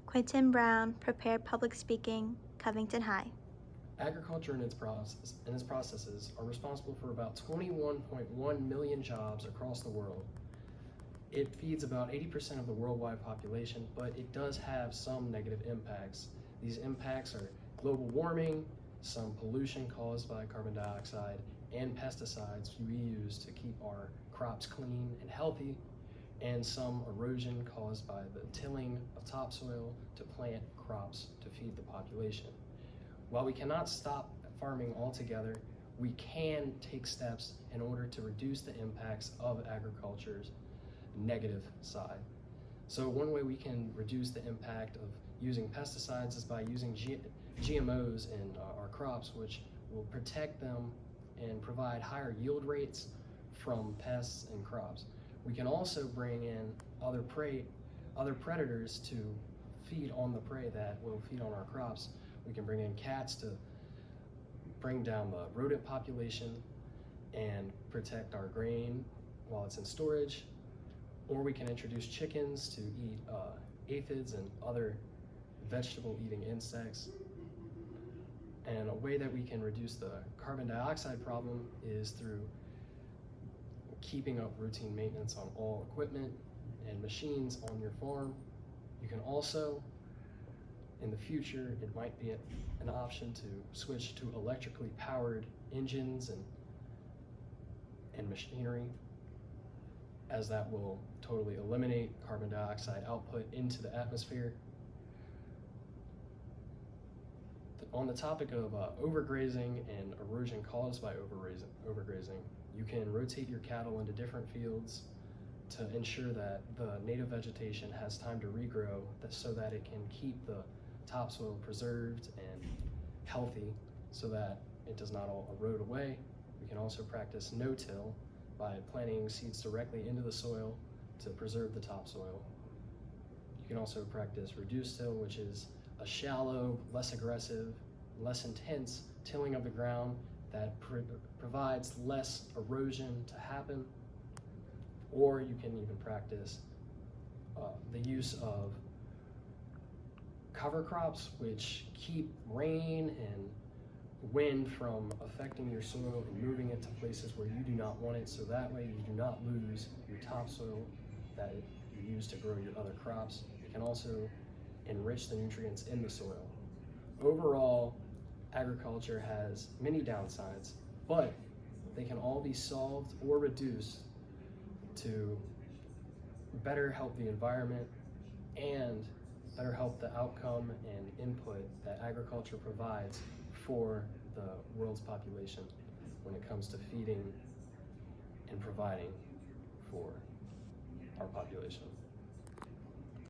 Quentin Brown, Prepared Public Speaking, Covington High. Agriculture and its processes are responsible for about 21.1 million jobs across the world. It feeds about 80% of the worldwide population, but it does have some negative impacts. These impacts are global warming, some pollution caused by carbon dioxide, and pesticides we use to keep our crops clean and healthy, and some erosion caused by the tilling of topsoil to plant crops to feed the population. While we cannot stop farming altogether, we can take steps in order to reduce the impacts of agriculture's negative side. So one way we can reduce the impact of using pesticides is by using GMOs in our crops, which will protect them and provide higher yield rates from pests and crops. We can also bring in other predators to feed on the prey that will feed on our crops. We can bring in cats to bring down the rodent population and protect our grain while it's in storage. Or we can introduce chickens to eat aphids and other vegetable-eating insects. And a way that we can reduce the carbon dioxide problem is through keeping up routine maintenance on all equipment and machines on your farm. You can also, in the future, it might be an option to switch to electrically powered engines and machinery, as that will totally eliminate carbon dioxide output into the atmosphere. On the topic of overgrazing and erosion caused by overgrazing, you can rotate your cattle into different fields to ensure that the native vegetation has time to regrow so that it can keep the topsoil preserved and healthy so that it does not all erode away. We can also practice no-till by planting seeds directly into the soil to preserve the topsoil. You can also practice reduced till, which is a shallow, less aggressive, less intense tilling of the ground that provides less erosion to happen. Or you can even practice the use of cover crops, which keep rain and wind from affecting your soil and moving it to places where you do not want it, so that way you do not lose your topsoil that you use to grow your other crops. It can also enrich the nutrients in the soil. Overall, agriculture has many downsides, but they can all be solved or reduced to better help the environment and better help the outcome and input that agriculture provides for the world's population when it comes to feeding and providing for our population.